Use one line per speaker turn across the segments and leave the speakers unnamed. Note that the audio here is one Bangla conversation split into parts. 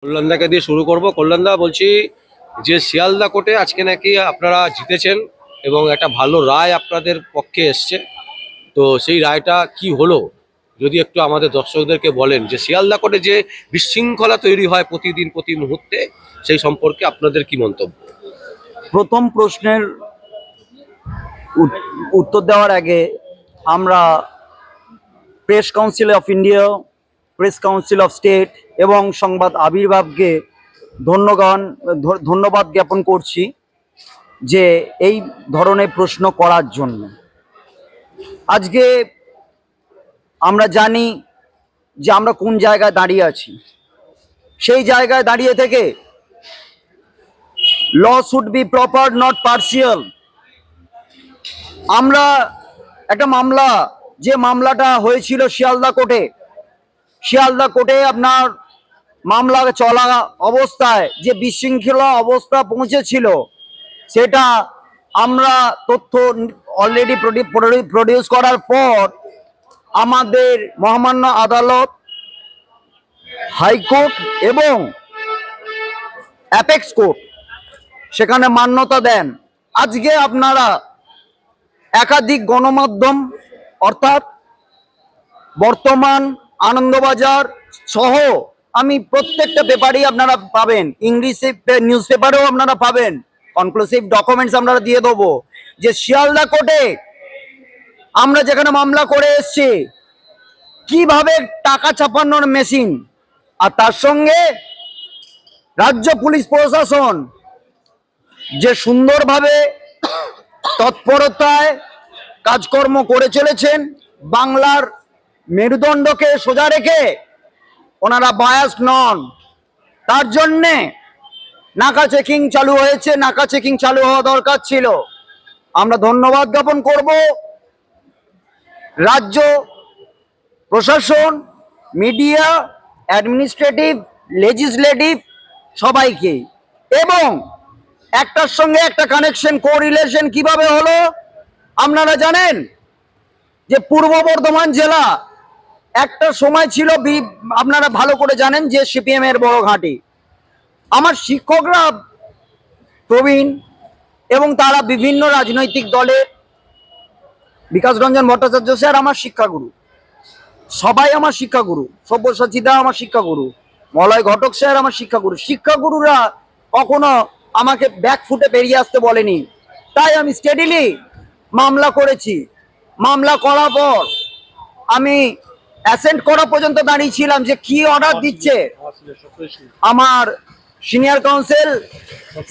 কল্যাণদাকে দিয়ে শুরু করব। কল্যাণদা, বলছি যে শিয়ালদা কোর্টে আজকে নাকি আপনারা জিতেছেন এবং একটা ভালো রায় আপনাদের পক্ষে এসছে, তো সেই রায়টা কি হলো যদি একটু আমাদের দর্শকদেরকে বলেন, যে শিয়ালদা কোর্টে যে বিশৃঙ্খলা তৈরি হয় প্রতিদিন প্রতি মুহূর্তে, সেই সম্পর্কে আপনাদের কি মন্তব্য?
প্রথম প্রশ্নের উত্তর দেওয়ার আগে আমরা press council of India, press council of state এবং সংবাদ আবির্ভাবকে ধন্যবাদ জ্ঞাপন করছি যে এই ধরনের প্রশ্ন করার জন্য। আজকে আমরা জানি যে আমরা কোন জায়গায় দাঁড়িয়ে আছি। সেই জায়গায় দাঁড়িয়ে থেকে law should be proper, not partial. আমরা একটা মামলা, যে মামলাটা হয়েছিল শিয়ালদা কোর্টে আপনার মামলা চলা অবস্থায় যে বিশৃঙ্খলা অবস্থা পৌঁছেছিল, সেটা আমরা তথ্য অলরেডি প্রডিউস করার পর আমাদের মহামান্য আদালত, হাইকোর্ট এবং অ্যাপেক্স কোর্ট সেখানে মান্যতা দেন। আজকে আপনারা একাধিক গণমাধ্যম অর্থাৎ বর্তমান, আনন্দবাজার সহ আমি প্রত্যেকটা পেপারেই আপনারা পাবেন, ইংলিশ নিউজ পেপারেও আপনারা পাবেন, কনক্লুসিভ ডকুমেন্টস আপনারা দিয়ে দেবো যে শিয়ালদা কোর্টে আমরা যেখানে মামলা করে এসছি কিভাবে টাকা ছাপানোর মেশিন, আর তার সঙ্গে রাজ্য পুলিশ প্রশাসন যে সুন্দরভাবে তৎপরতায় কাজকর্ম করে চলেছেন, বাংলার মেরুদণ্ডকে সোজা রেখে ওনারা বায়াস নন, তার জন্যে নাকা চেকিং চালু হয়েছে। নাকা চেকিং চালু হওয়া দরকার ছিল। আমরা ধন্যবাদ জ্ঞাপন করব রাজ্য প্রশাসন, মিডিয়া, অ্যাডমিনিস্ট্রেটিভ, লেজিসলেটিভ সবাইকে। এবং একটার সঙ্গে একটা কানেকশন, কোরিলেশন কিভাবে হলো আপনারা জানেন যে পূর্ব বর্ধমান জেলা একটা সময় ছিল, আপনারা ভালো করে জানেন যে সিপিএম এর বড় ঘাঁটি। আমার শিক্ষকরা প্রবীণ এবং তারা বিভিন্ন রাজনৈতিক দলের, বিকাশ রঞ্জন ভট্টাচার্য স্যার আমার শিক্ষাগুরু, সবাই আমার শিক্ষাগুরু, সব্যসাচী দা আমার শিক্ষাগুরু, মলয় ঘটক স্যার আমার শিক্ষাগুরু। শিক্ষাগুরুরা কখনো আমাকে ব্যাক ফুটে বেরিয়ে আসতে বলেনি, তাই আমি স্টেডিলি মামলা করেছি। মামলা করার পর আমি অ্যাসেন্ট করা পর্যন্ত দাঁড়িয়েছিলাম যে কি অর্ডার দিচ্ছে আমার senior counsel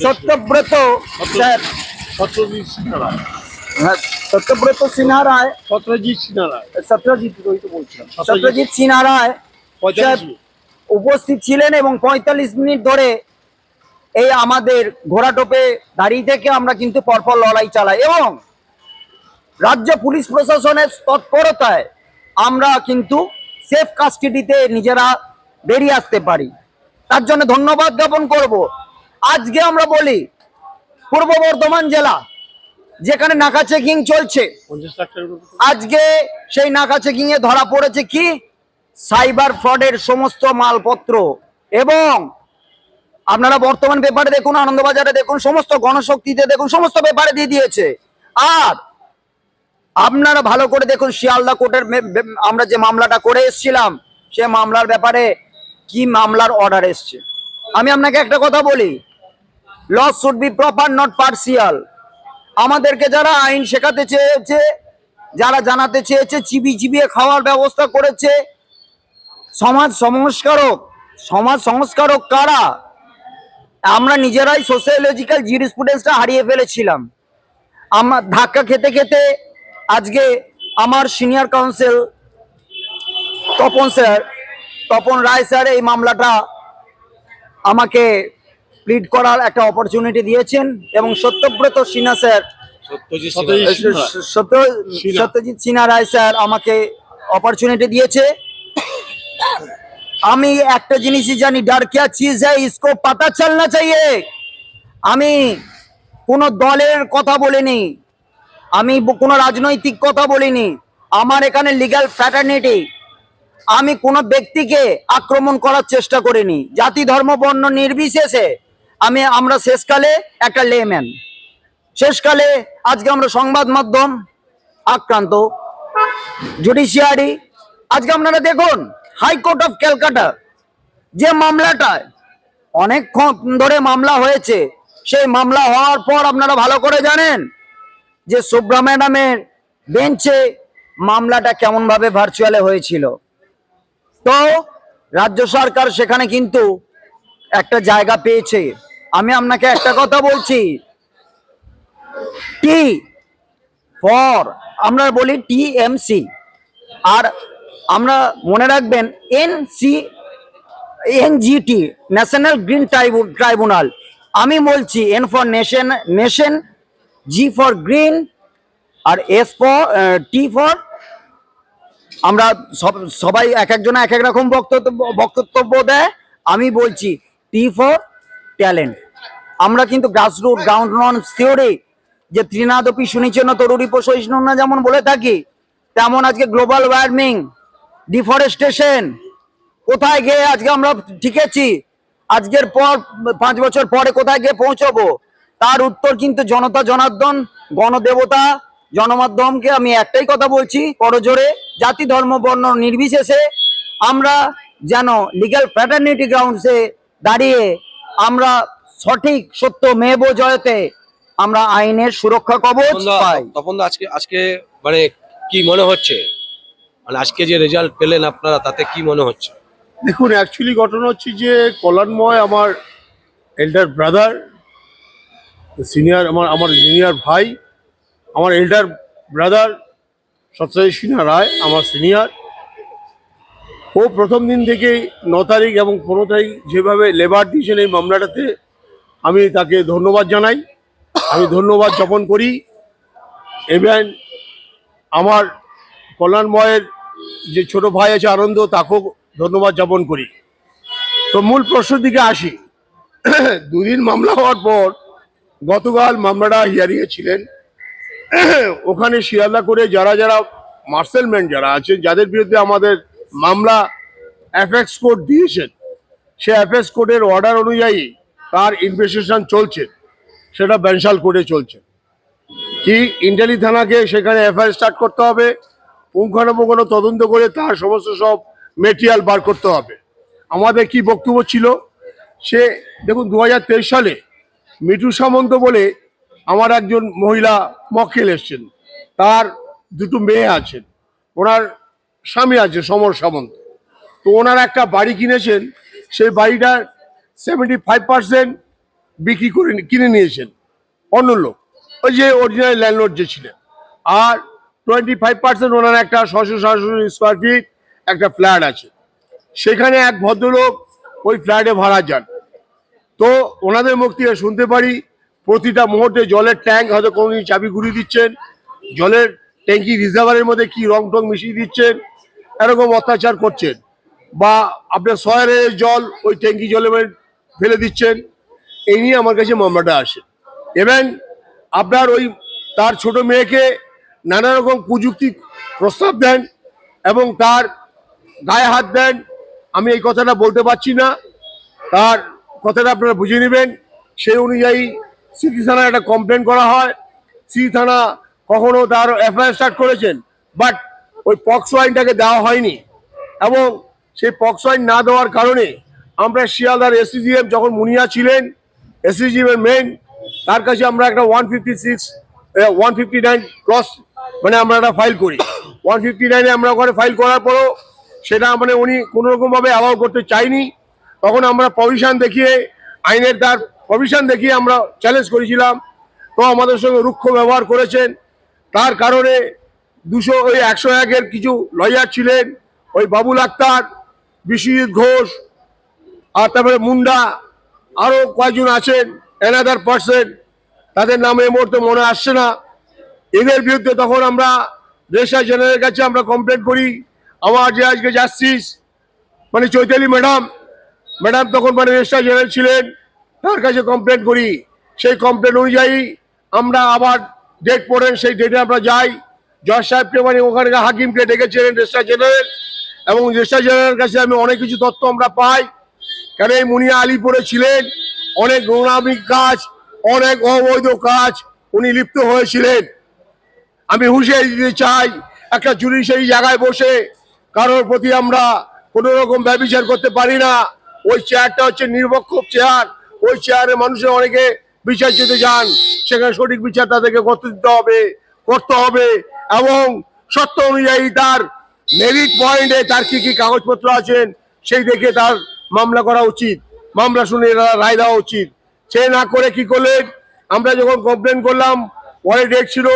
Satyabrata sir, Satyabrata Sinha Roy, Satyajit Sinha Roy উপস্থিত ছিলেন এবং 45 মিনিট ধরে এই আমাদের ঘোড়াটোপে দাঁড়িয়ে থেকে আমরা কিন্তু পরপর লড়াই চালাই এবং রাজ্য পুলিশ প্রশাসনের তৎপরতায় আমরা কিন্তু সেফ কাস্টাডিতে নিজেরা বেরিয়ে আসতে পারি। তার জন্য ধন্যবাদ জ্ঞাপন করব। আজকে আমরা বলি পূর্ব বর্ধমান জেলা যেখানে নাকা চেকিং চলছে, আজকে সেই নাকা চেকিং এ ধরা পড়েছে কি সাইবার ফ্রডের সমস্ত মালপত্র। এবং আপনারা বর্তমান পেপারে দেখুন, আনন্দবাজারে দেখুন, সমস্ত গণশক্তিতে দেখুন, সমস্ত পেপারে দিয়ে দিয়েছে। আর আপনারা ভালো করে দেখুন শিয়ালদা কোর্টের আমরা যে মামলাটা করে এসেছিলাম, সে মামলার ব্যাপারে কি মামলার অর্ডার এসছে। আমি আপনাকে একটা কথা বলি, law should be proper, not partial. আমাদেরকে যারা আইন শেখাতে চেয়েছে, যারা জানাতে চেয়েছে, চিবিয়ে খাওয়ার ব্যবস্থা করেছে, সমাজ সংস্কারক কারা? আমরা নিজেরাই সোশিওলজিক্যাল জিরিসপ্রুডেন্সটা হারিয়ে ফেলেছিলাম। আমার ধাক্কা খেতে খেতে আজকে আমার senior council Tapan Roy sir এই মামলাটা আমাকে প্লিড করার একটা অপরচুনিটি দিয়েছেন এবং সত্যব্রত সিনহা স্যার, সত্যজিৎ সিনহা রায় স্যার আমাকে অপরচুনিটি দিয়েছে। আমি একটা জিনিসই জানি, डर क्या चीज है इसको पता चलना चाहिए। আমি কোনো দলের কথা বলিনি, আমি কোনো রাজনৈতিক কথা বলিনি। আমার এখানে লিগ্যাল ফ্র্যাটার্নিটি, আমি কোনো ব্যক্তিকে আক্রমণ করার চেষ্টা করিনি, জাতি ধর্ম বর্ণ নির্বিশেষে। আমরা শেষকালে একটা লেম্যান, শেষকালে আজকে আমরা সংবাদ মাধ্যম আক্রান্ত, জুডিশিয়ারি। আজকে আপনারা দেখুন হাইকোর্ট অফ ক্যালকাটা যে মামলাটায় অনেকক্ষণ ধরে মামলা হয়েছে, সেই মামলা হওয়ার পর আপনারা ভালো করে জানেন যে শুভ্রা ম্যাডামের বেঞ্চে মামলাটা কেমন ভাবে ভার্চুয়ালে হয়েছিল। তো রাজ্য সরকার সেখানে কিন্তু একটা জায়গা পেয়েছে। আমি আপনাকে একটা কথা বলছি, টি ফর আমরা বলি টিএমসি, আর আমরা মনে রাখবেন এনজিটি, ন্যাশনাল গ্রিন ট্রাইব্যুনাল। আমি বলছি N for nation, nation, G for green, আর এস ফর টি ফর, আমরা সবাই এক একজনে এক এক রকম বক্তব্য দেয়। আমি বলছি টি ফর ট্যালেন্ট। আমরা কিন্তু গ্রাসরুট গ্রাউন্ড নন থিওরি, যে তৃণাদপি শুনিছেন তরুরি সহিষ্ণু না, যেমন বলে থাকি, তেমন আজকে গ্লোবাল ওয়ার্মিং, ডিফরেস্টেশন কোথায় গিয়ে আজকে আমরা টিকেছি, আজকের পর 5 বছর পরে কোথায় গিয়ে পৌঁছবো, তার উত্তর কিন্তু জনতা জনার্দন গণদেবতা জনমাধ্যমকে আমি একটাই কথা বলছি করজোরে, জাতি ধর্ম বর্ণ নির্বিশেষে আমরা যেন লিগ্যাল ফ্র্যাটার্নিটি গ্রাউন্ডসে দাঁড়িয়ে আমরা সঠিক সত্য মেব জয়তে আমরা আইনের সুরক্ষা কবচ পাই।
তপন দা, আজকে আজকে মানে কি মনে হচ্ছে, মানে আজকে যে রেজাল্ট পেলেন আপনারা, তাতে কি মনে হচ্ছে?
দেখুন, অ্যাকচুয়ালি ঘটনা হচ্ছে যে কল্যাণময় আমার এল্ডার ব্রাদার, সিনিয়র, আমার জুনিয়র ভাই, আমার এল্ডার ব্রাদার সত্যজিৎ সিনহা রায় আমার সিনিয়র। ও প্রথম দিন থেকেই 9 তারিখ এবং 15 তারিখ যেভাবে লেবার দিয়েছেন এই মামলাটাতে, আমি তাকে ধন্যবাদ জানাই, আমি ধন্যবাদ জ্ঞাপন করি। এবং আমার কল্যাণময়ের যে ছোট ভাই আছে আনন্দ, তাকেও ধন্যবাদ জ্ঞাপন করি। তো মূল প্রশ্নের দিকে আসি। 2 দিন মামলা হওয়ার পর গতকাল মামলাটা হিয়ারিংয়ে ছিলেন। ওখানে শিয়ালদা করে যারা যারা মার্সেলম্যান যারা আছেন, যাদের বিরুদ্ধে আমাদের মামলা অ্যাপেক্স কোর্ট দিয়েছেন, সে অ্যাপেক্স কোর্টের অর্ডার অনুযায়ী তার ইনভেস্টিগেশন চলছে, সেটা ব্যানশাল কোর্টে চলছে। কি ইন্টালি থানাকে সেখানে এফআইআর স্টার্ট করতে হবে, পুঙ্খানুপুঙ্খানু তদন্ত করে তার সমস্ত সব মেটেরিয়াল বার করতে হবে। আমাদের কি বক্তব্য ছিল, সে দেখুন 2023 সালে মিঠু সামন্ত বলে আমার একজন মহিলা মক্কেল এসছেন, তার 2টো মেয়ে আছেন, ওনার স্বামী আছে সমর সামন্ত। তো ওনার একটা বাড়ি কিনেছেন, সেই বাড়িটার 75% বিক্রি করে কিনে নিয়েছেন অন্য লোক, ওই যে অরিজিনাল ল্যান্ডলর্ড যে ছিলেন, আর 25% ওনার একটা 667 স্কোয়ার ফিট একটা ফ্ল্যাট আছে, সেখানে এক ভদ্রলোক ওই ফ্ল্যাটে ভাড়া যান। তো ওনাদের মুখ থেকে শুনতে পারি প্রতিটা মুহূর্তে জলের ট্যাঙ্ক হয়তো কোনোদিন চাবি ঘুরিয়ে দিচ্ছেন, জলের ট্যাঙ্কি রিজার্ভারের মধ্যে কি রং টং মিশিয়ে দিচ্ছেন, এরকম অত্যাচার করছেন, বা আপনার সয়ারের জল ওই ট্যাঙ্কি জলে ফেলে দিচ্ছেন। এই নিয়ে আমার কাছে মামলাটা আসে। এবং আপনার ওই তার ছোট মেয়েকে নানা রকম কুযুক্তি প্রস্তাব দেন এবং তার গায়ে হাত দেন। আমি এই কথাটা বলতে পারছি না, তার কথাটা আপনারা বুঝে নেবেন। সেই অনুযায়ী সিটি থানায় একটা কমপ্লেন করা হয়, সিটি থানা কখনো তার এফআইআর স্টার্ট করেছেন, বাট ওই পক্সো আইনটাকে দেওয়া হয়নি। এবং সেই পক্সো আইন না দেওয়ার কারণে আমরা শিয়ালদার এসিজিএম যখন মুনিয়া ছিলেন, এসিজিএম এর মেন, তার কাছে আমরা একটা 159 ক্লস মানে আমরা একটা ফাইল করি। 159-এ আমরা ওখানে ফাইল করার পরও সেটা মানে উনি কোনো রকমভাবে অ্যালাউ করতে চাইনি। তখন আমরা প্রভিশন দেখিয়ে, আইনের তার প্রভিশন দেখিয়ে আমরা চ্যালেঞ্জ করেছিলাম, তো আমাদের সঙ্গে রুক্ষ ব্যবহার করেছেন। তার কারণে 101-এর কিছু লয়ার ছিলেন, ওই বাবুল আক্তার, বিশ্বজিৎ ঘোষ, আর তারপরে মুন্ডা, আরও কয়েকজন আছেন, অ্যানাদার পার্সন, তাদের নাম এই মুহূর্তে মনে আসছে না। এদের বিরুদ্ধে তখন আমরা রেজিস্ট্রার জেনারেলের কাছে আমরা কমপ্লেন করি। আমার যে আজকে জাস্টিস মানে চৈতালি ম্যাডাম তখন মানে রেজিস্ট্রার জেনারেল ছিলেন, তার কাছে কমপ্লেন করি। সেই কমপ্লেন অনুযায়ী আমরা আবার ডেট পড়েন, সেই ডেটে আমরা যাই, জজ সাহেবকে মানে ওখানকার হাকিমকে ডেকেছিলেন রেজিস্ট্রার জেনারেল, এবং রেজিস্ট্রার জেনারেলের কাছে আমি অনেক কিছু তথ্য আমরা পাই। কেন এই মুনিয়া আলিপুরে ছিলেন, অনেক নোংরামিক কাজ, অনেক অবৈধ কাজ উনি লিপ্ত হয়েছিলেন। আমি হুঁশিয়ারি দিতে চাই, একটা জুডিশিয়ারি জায়গায় বসে কারোর প্রতি আমরা কোনো রকম ব্যভিচার করতে পারি না। ওই চেয়ারটা হচ্ছে নিরপেক্ষ চেয়ার। ওই চেয়ারে মানুষের অনেকে বিচার যেতে যান, সেখানে সঠিক বিচার তাদেরকে করতে হবে এবং সত্য অনুযায়ী তার মেরিট পয়েন্টে তার কি কি কাগজপত্র আছেন সেই দেখে তার মামলা করা উচিত, মামলা শুনে রায় দেওয়া উচিত। সে না করে কি করলেন, আমরা যখন কমপ্লেন করলাম, পরে ডেট ছিল,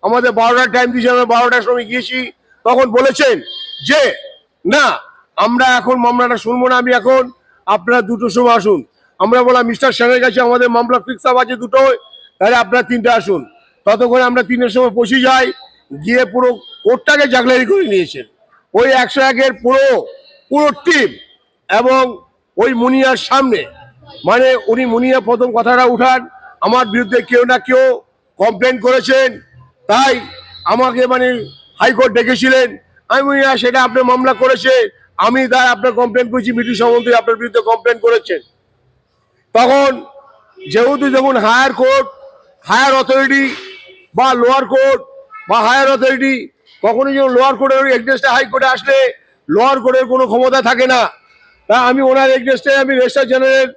আমাদের 12টার টাইম দিয়েছে, আমরা 12টার সময় গিয়েছি, তখন বলেছেন যে না আমরা এখন মামলাটা শুনবো না, আমি এখন আপনারা 2টোর সময় আসুন। আমরা বললাম মিস্টার সেনের কাছে আমাদের মামলা ফিক্স আপ আছে 2টোয়, তাহলে আপনারা 3টে আসুন। ততক্ষণে আমরা 3টের সময় পৌঁছে যাই, গিয়ে পুরো কোর্টটাকে জাগলারি করে নিয়েছেন ওই 101-এর পুরো টিম। এবং ওই মুনিয়ার সামনে, মানে উনি মুনিয়া প্রথম কথাটা উঠান, আমার বিরুদ্ধে কেউ না কেউ কমপ্লেন করেছেন, তাই আমাকে মানে হাইকোর্ট ডেকেছিলেন। আমি বলি না, সেটা আপনি মামলা করেছে, আমি তাই আপনার কমপ্লেন করেছি, মিঠু সামন্ত আপনার বিরুদ্ধে কমপ্লেন করেছেন। তখন যেহেতু যখন হায়ার কোর্ট, হায়ার অথরিটি বা লোয়ার কোর্ট বা হায়ার অথরিটি, কখনোই যখন লোয়ার কোর্টের এগেনস্টে হাইকোর্টে আসলে লোয়ার কোর্টের কোনো ক্ষমতা থাকে না। তা আমি ওনার এগেনস্টে আমি রেজিস্ট্রার জেনারেল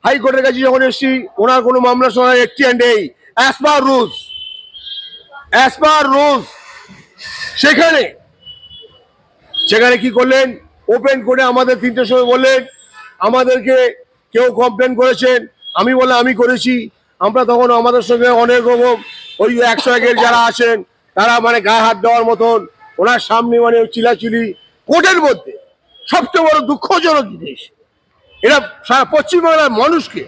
হাইকোর্টের কাছে যখন এসেছি, ওনার কোনো মামলা শোনার এখতিয়ার নেই অ্যাজ পার রুলস। সেখানে কি করলেন, ওপেন করে আমাদের 3টের সময় বললেন আমাদেরকে কেউ কমপ্লেন করেছেন। আমি বললাম আমি করেছি। আমরা তখন আমাদের সঙ্গে অনেক রকম ওই 101-এর যারা আছেন তারা মানে গায়ে হাত দেওয়ার মতন, ওনার সামনে মানে চিলাচিলি কোর্টের মধ্যে। সবচেয়ে বড় দুঃখজনক জিনিস, এরা সারা পশ্চিমবাংলার মানুষকে,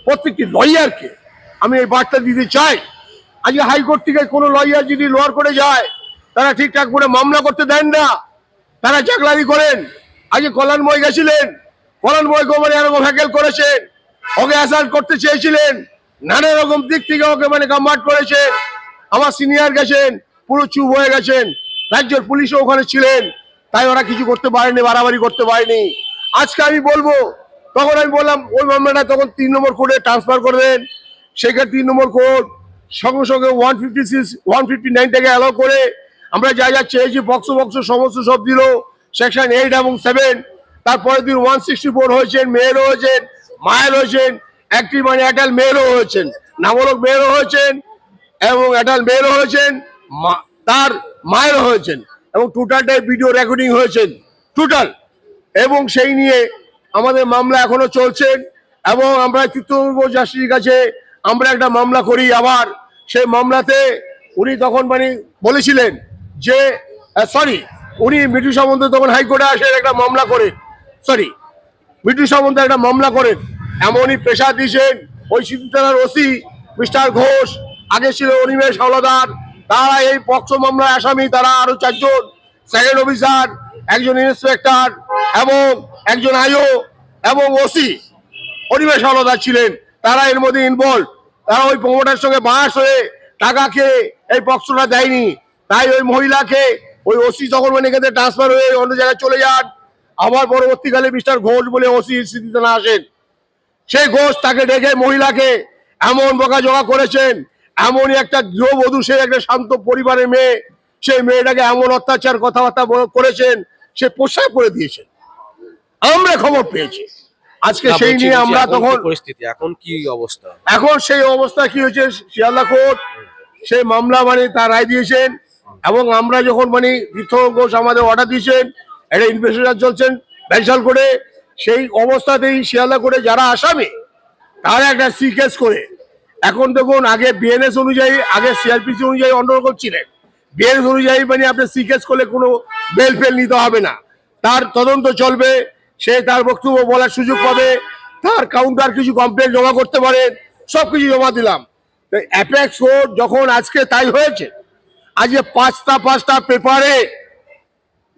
প্রত্যেকটি লয়ারকে আমি এই বার্তা দিতে চাই, আজকে হাইকোর্ট থেকে কোনো লয়ার যদি লোয়ার কোর্টে যায়, তারা ঠিকঠাক করে মামলা করতে দেন না, তারা জাগলারি করেন। আজকে কল্যাণময় গেছিলেন, কল্যাণময়কে মানে এরকম হ্যাকেল করেছেন, ওকে অ্যাসাল্ট করতে চেয়েছিলেন, নানা রকম দিক থেকে ওকে মানে কম্বার্ট করেছেন। আমার সিনিয়র গেছেন, পুরো চুপ হয়ে গেছেন, রাজ্যের পুলিশও ওখানে ছিলেন, তাই ওরা কিছু করতে পারেনি, বাড়াবাড়ি করতে পারেনি। আজকে আমি বলবো, তখন আমি বললাম ওই মামলাটা তখন 3 নম্বর কোর্টে ট্রান্সফার করে দেন। সেখানে 3 নম্বর কোর্ট সঙ্গে সঙ্গে 156 159টাকে অ্যালাউ করে আমরা যা যা চেয়েছি বক্স সমস্ত সব দিল, সেকশন 8 এবং 7। তারপরের দিন 164 হয়েছেন, মেয়েরও হয়েছেন, মায়ের হয়েছেন, একটি মানে অ্যাডাল্ট মেয়েরও হয়েছেন, নাবালক মেয়েরও হয়েছেন এবং অ্যাডাল্ট মেয়েরও হয়েছেন, তার মায়েরও হয়েছেন, এবং টোটালটাই ভিডিও রেকর্ডিং হয়েছেন টোটাল। এবং সেই নিয়ে আমাদের মামলা এখনো চলছেন। এবং আমরা চিত্তরঞ্জন ঘোষ জাস্টিসের কাছে আমরা একটা মামলা করি আবার। সেই মামলাতে উনি তখন মানে বলেছিলেন যে উনি মিঠু সামন্ত তখন হাইকোর্টে আসেন একটা মামলা করেন, মিঠু সামন্ত একটা মামলা করেন, এমনই প্রেশার দিয়েছেন ওই সিদ্ধি থানার ওসি মিস্টার ঘোষ, আগে ছিল অনিমেষ হাওলাদার, তারা এই পক্ষ মামলার আসামি, তারা আরো 4 জন, সেকেন্ড অফিসার, একজন ইন্সপেক্টর এবং একজন আইও এবং ওসি অনিমেষ হাওলাদার ছিলেন, তারা এর মধ্যে ইনভলভ। তারা ওই প্রমোটার সঙ্গে বাস হয়ে টাকা খেয়ে এই পক্ষটা দেয়নি, তাই ওই মহিলাকে ওই ওসি যখন মানে এখানে ট্রান্সফার হয়ে অন্য জায়গায় চলে যান, আবার পরবর্তীকালে মিস্টার ঘোষ বলে ওসি সিদ্ধি থানা আসেন, সেই ঘোষ তাকে ডেকে মহিলাকে এমন বকাঝকা করেছেন, এমনই একটা গৃহবধূ, সে একটা শান্ত পরিবারের মেয়ে, সেই মেয়েটাকে এমন অত্যাচার কথাবার্তা করেছেন, সে পোশাক করে দিয়েছেন, আমরা খবর পেয়েছি। আজকে সেই নিয়ে আমরা তখন
পরিস্থিতি এখন কি অবস্থা,
এখন সেই অবস্থা কি হয়েছে, শিয়ালদা কোর্ট সেই মামলা মানে তার রায় দিয়েছেন। এবং আমরা যখন মানে তীর্থঙ্কর ঘোষ আমাদের অর্ডার দিয়েছেন, একটা ইনভেস্টিগেশন চলছেন ব্যারিসাল কোর্টে, সেই অবস্থাতেই শিয়ালদা কোর্টে যারা আসামি তারা একটা সি কেস করে, এখন দেখুন আগে বিএনএস অনুযায়ী, আগে সিআরপিসি অনুযায়ী অন্যরকম ছিলেন, বিএনএস অনুযায়ী মানে আপনি সি কেস করলে কোনো বেল ফেল নিতে হবে না, তার তদন্ত চলবে, সে তার বক্তব্য বলার সুযোগ পাবে, তার কাউন্টার কিছু কমপ্লেন জমা করতে পারে, সবকিছু জমা দিলাম। অ্যাপেক্স কোর্ট যখন আজকে তাই হয়েছে, আজকে 5টা পেপারে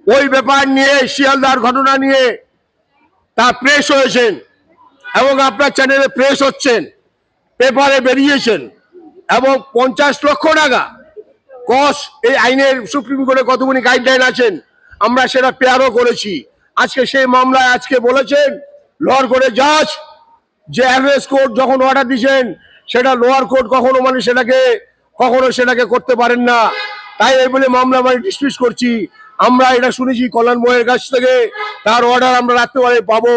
ওই ব্যাপার নিয়ে, শিয়ালদার ঘটনা নিয়ে তার প্রেস হয়েছেন এবং আপনার চ্যানেলে প্রেস হচ্ছেন, পেপারে বেরিয়েছেন, এবং 50 লক্ষ টাকা কস এই আইনের সুপ্রিম কোর্টে কতগুলি গাইডলাইন আছেন, আমরা সেটা পেয়ারও করেছি। আজকে সেই মামলায় আজকে বলেছেন লোয়ার কোর্টে জাজ যে অ্যারেস্ট কোর্ট যখন অর্ডার দিয়েছেন সেটা লোয়ার কোর্ট কখনো মানে সেটাকে করতে পারেন না। তাই এই বলে মামলা মানে ডিসমিস করছি। আমরা এটা শুনেছি কল্যাণময়ের কাছ থেকে, তার অর্ডার আমরা রাত্রেবেলায় পাবো।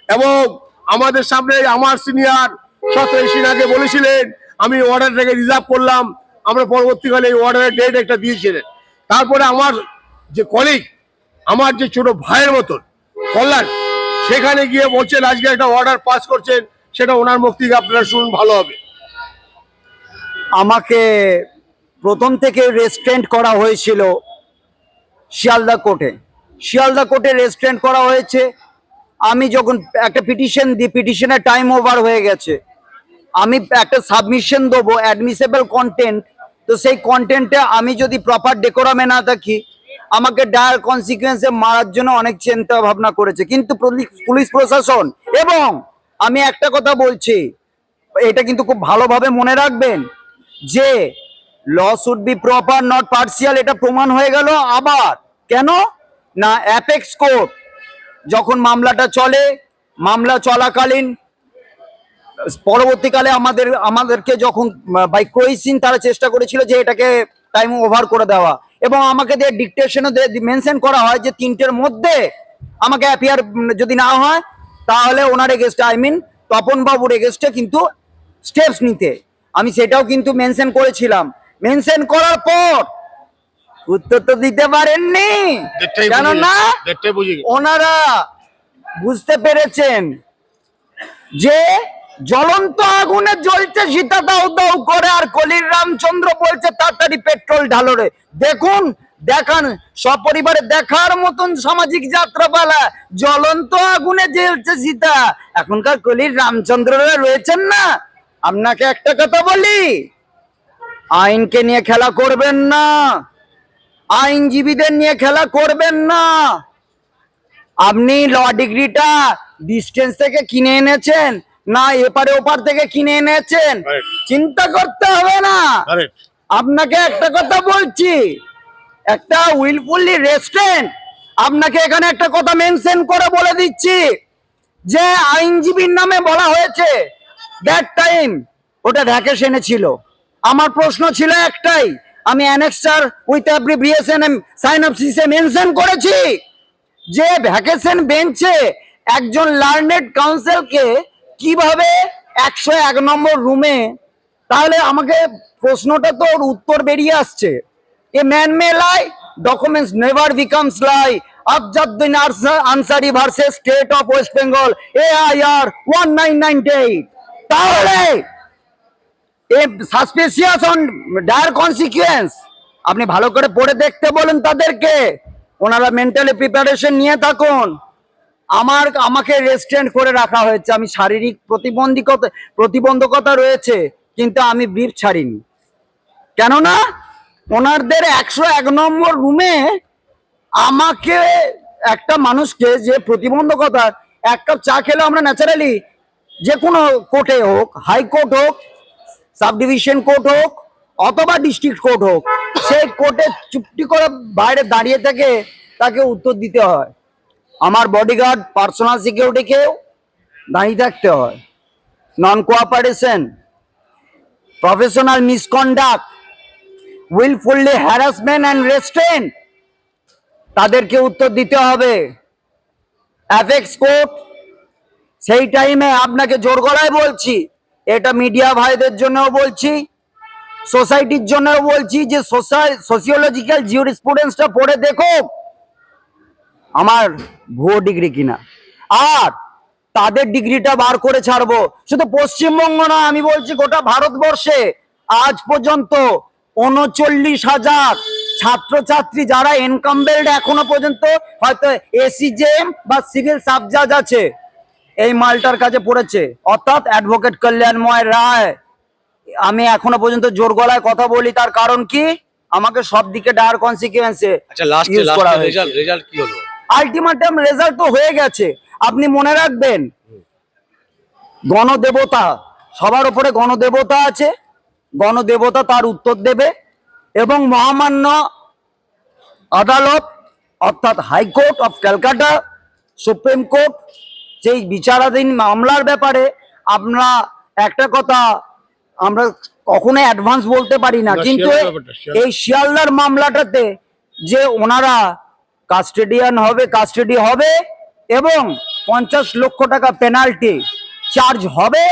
এবং আমাদের সামনে আমার সিনিয়র সতেরো সিনহাকে বলেছিলেন আমি অর্ডারটাকে রিজার্ভ করলাম, আমরা পরবর্তীকালে এই অর্ডারের ডেট একটা দিয়েছিলেন। তারপরে আমার যে কলিগ, আমার যে ছোট ভাইয়ের মতন কল্যাণ, সেখানে গিয়ে বলছেন আজকে একটা অর্ডার পাস করছেন, সেটা ওনার মুখ থেকে আপনারা শুনুন, ভালো হবে।
আমাকে প্রথম থেকে রেস্ট্রেন্ট করা হয়েছিল শিয়ালদা কোর্টে। শিয়ালদা কোর্টে রেস্ট্রেন্ট করা হয়েছে। আমি যখন একটা পিটিশন দিই, পিটিশনের টাইম ওভার হয়ে গেছে, আমি একটা সাবমিশন দেবো অ্যাডমিসেবল কন্টেন্ট, তো সেই কন্টেন্টে আমি যদি প্রপার ডেকোরামে না থাকি আমাকে ডায়ার কনসিকুয়েন্সে মারার জন্য অনেক চিন্তা ভাবনা করেছে। কিন্তু পুলিশ প্রশাসন, এবং আমি একটা কথা বলছি, এটা কিন্তু খুব ভালোভাবে মনে রাখবেন যে law should be proper not partial, এটা প্রমাণ হয়ে গেল। আবার কেন না, অ্যাপেক্স কোর্ট যখন মামলাটা চলে, মামলা চলাকালীন পরবর্তীকালে আমাদেরকে যখন বাই ক্রোইসিন তারা চেষ্টা করেছিল যে এটাকে টাইম ওভার করে দেওয়া, এবং আমাকে দিয়ে ডিকটেশনও মেনশন করা হয় যে 3টের মধ্যে আমাকে অ্যাপিয়ার যদি না হয় তাহলে ওনার এগেস্টে, আই মিন তপন বাবুর এগেস্টে কিন্তু স্টেপস নিতে। আমি সেটাও কিন্তু মেনশন করেছিলাম। মেনশন করার পর উত্তর তো দিতে পারেননি, কেননা ওনারা বুঝতে পেরেছেন যে জ্বলন্ত আগুনে জ্বলছে সীতা দাউ দাউ করে, আর কলির রামচন্দ্র বলছে তাড়াতাড়ি পেট্রোল ঢালো রে। দেখুন, দেখান সপরিবারে দেখার মতন সামাজিক যাত্রাপালা, জ্বলন্ত আগুনে জ্বলছে সীতা। এখনকার কলির রামচন্দ্ররা রয়েছেন না। আপনাকে একটা কথা বলি, আইনকে নিয়ে খেলা করবেন না, আইনজীবীদের নিয়ে খেলা করবেন না। আপনি ল ডিগ্রিটা ডিস্টেন্স থেকে কিনে এনেছেন না এপারে ওপার থেকে কিনে এনেছেন, চিন্তা করতে হবে না। আপনাকে একটা কথা বলছি, একটা উইলফুলি রেস্ট্রেন্ট, আপনাকে এখানে একটা কথা মেনশন করে বলে দিচ্ছি যে আইনজীবীর নামে বলা হয়েছে দ্যাট টাইম ওটা ভ্যাকেশনে ছিল। আমার প্রশ্ন ছিল একটাই, আমি annexure with abbreviation sign of সিসে মেনশন করেছি যে ভ্যাকেশন বেঞ্চে একজন লার্নেড কাউন্সিলকে কিভাবে 101 নম্বর রুমে, তাহলে আমাকে প্রশ্নটা তো উত্তর বেরিয়ে আসছে। A man may lie, documents never becomes lie. Afzauddin Ansari versus state of West Bengal, AIR 1998। তাহলে সাসপিসিয়াস অন ডায়ার কনসিকুয়েন্স আপনি ভালো করে পড়ে দেখতে বলুন তাদেরকে, ওনারা মেন্টালি প্রিপারেশন নিয়ে থাকুন। আমাকে রেস্ট্রেন্ট করে রাখা হয়েছে, আমি শারীরিক প্রতিবন্ধকতা রয়েছে, কিন্তু আমি ব্রিফ ছাড়িনি। কেননা ওনাদের 101 নম্বর রুমে আমাকে, একটা মানুষকে যে প্রতিবন্ধকতা, এক কাপ চা খেলে আমরা ন্যাচারালি যে কোনো কোর্টে হোক, হাইকোর্ট হোক, সাব ডিভিশন কোর্ট হোক অথবা ডিস্ট্রিক্ট কোর্ট হোক, সেই কোর্টে চুপটি করে বাইরে দাঁড়িয়ে থেকে তাকে উত্তর দিতে হয়। আমার বডিগার্ড, পার্সোনাল সিকিউরিটিকেও দাঁড়িয়ে থাকতে হয়। Non cooperation, professional misconduct, wilfully harassment and restraint, তাদেরকে উত্তর দিতে হবে। অ্যাপেক্স কোর্ট সেই টাইমে আপনাকে জোর গলায় বলছি, এটা মিডিয়া ভাইদের জন্যও বলছি, সোসাইটির জন্যও বলছি, যে সোশিওলজিক্যাল জিউরিসপ্রুডেন্সটা পড়ে দেখো আমার ভুয়ো ডিগ্রি কিনা, আর তাদের ডিগ্রিটা বার করে ছাড়বো। শুধু পশ্চিমবঙ্গ না, আমি বলছি গোটা ভারতবর্ষে আজ পর্যন্ত 39,000 ছাত্রছাত্রী যারা এনকামবেল্ড এখনো পর্যন্ত হয়তো ACJM বা সিভিল সাব জাজ আছে, এই মালটার কাছে পড়েছে, অর্থাৎ অ্যাডভোকেট কল্যাণময় রায়। আমি এখনো পর্যন্ত জোর গলায় কথা বলি, তার কারণ কি, আমাকে সব দিকে ডায়ার কনসিকুয়েন্সে
আচ্ছা, লাস্ট রেজাল্ট কি হলো?
আলটিমেটাম রেজাল্ট তো হয়ে গেছে। আপনি মনে রাখবেন, গণদেবতা, সবার উপরে গণদেবতা আছে, গণদেবতা তার উত্তর দেবে, এবং মহামান্য আদালত অর্থাৎ high court of Calcutta supreme court যেই বিচারাধীন মামলার ব্যাপারে আমরা একটা কথা আমরা কখনো অ্যাডভান্স বলতে পারি না,
না,
কিন্তু
শিয়ালদার ব্যাপারটা, শিয়ালদার।
এই শিয়ালদার মামলাটাতে যে ওনারা কাস্টাডি হবে এবং 50 লক্ষ টাকা পেনাল্টি চার্জ হবে,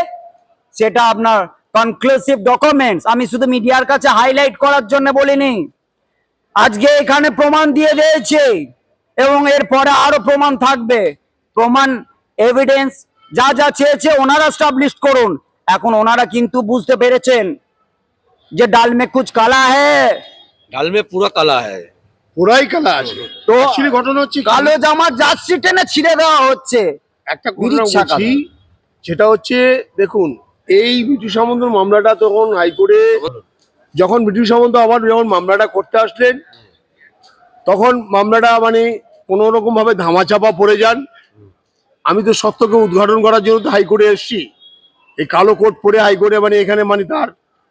সেটা আপনার কনক্লুসিভ ডকুমেন্টস। আমি শুধু মিডিয়ার কাছে হাইলাইট করার জন্য বলিনি, আজকে এখানে প্রমাণ দিয়ে দিয়েছে এবং এরপরে আরো প্রমাণ থাকবে। প্রমাণ এভিডেন্স যা যা চেয়েছে ওনারা স্টাবলিশ করুন। এখন ওনারা কিন্তু বুঝতে পেরেছেন যে ডাল মে কুছ কালা হ্যায়,
ডাল মে পুরা কালা হ্যায়।
পুরাই কালা আছে। তো অ্যাকচুয়ালি ঘটনা হচ্ছে
কালো জামার জার্সি টেনে ছিঁড়ে দেওয়া হচ্ছে।
একটা ঘটনা
বিড়ির ছাকা
বলছি,
দেয়।
সেটা হচ্ছে দেখুন, এই বিটু সামন্ত মামলাটা তখন হাইকোর্টে, যখন বিটু সামন্ত আবার যখন মামলাটা করতে আসলেন, তখন মামলাটা মানে কোনো রকম ভাবে ধামাচাপা পড়ে যান। আমি তো সত্যকে উদ্ঘাটন করার জন্য তো হাইকোর্টে এসেছি, এই কালো কোট পরে হাইকোর্টে মানে এখানে মানে তার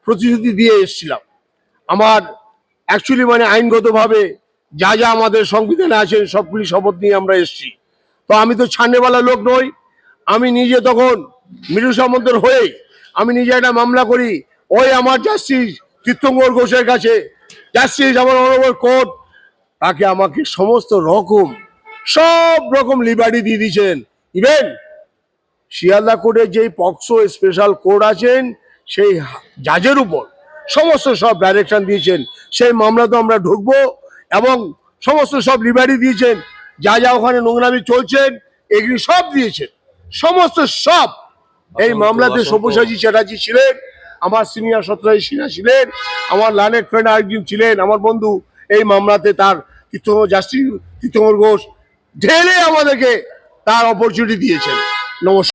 প্রতিশ্রুতি দিয়ে এসেছিলাম। আমার অ্যাকচুয়ালি মানে আইনগতভাবে যা যা আমাদের সংবিধানে আছে সবগুলি শপথ নিয়ে আমরা এসেছি। তো আমি তো ছাড়নেওয়ালা লোক নই, আমি নিজে তখন মৃদু সামন্তর হয়ে আমি নিজে একটা মামলা করি ওই আমার জাস্টিস তীর্থঙ্কর ঘোষের কাছে। জাস্টিস আমার অনবর কোর্ট তাকে আমাকে সমস্ত রকম সব রকম লিবার্টি দিয়ে দিয়েছেন। ইভেন শিয়ালদা কোর্টের যেই পক্সো স্পেশাল কোর্ট আছেন সেই জাজের উপর সমস্ত সব ডাইরেকশন দিয়েছেন, সেই মামলা তো আমরা ঢুকবো এবং সমস্ত সব লিবার্টি দিয়েছেন। যা যা ওখানে নোংরামি চলছেন এগুলি সব দিয়েছেন, সমস্ত সব। এই মামলাতে সব্যসাচী চ্যাটার্জি ছিলেন, আমার সিনিয়র সত্রাজি সিনহা ছিলেন, আমার লার্নেড ফ্রেন্ড আরেকজন ছিলেন আমার বন্ধু। এই মামলাতে তার জাস্টিস তীর্থঙ্কর ঘোষ ঢেলে আমাদেরকে তার অপরচুনিটি দিয়েছেন। নমস্কার।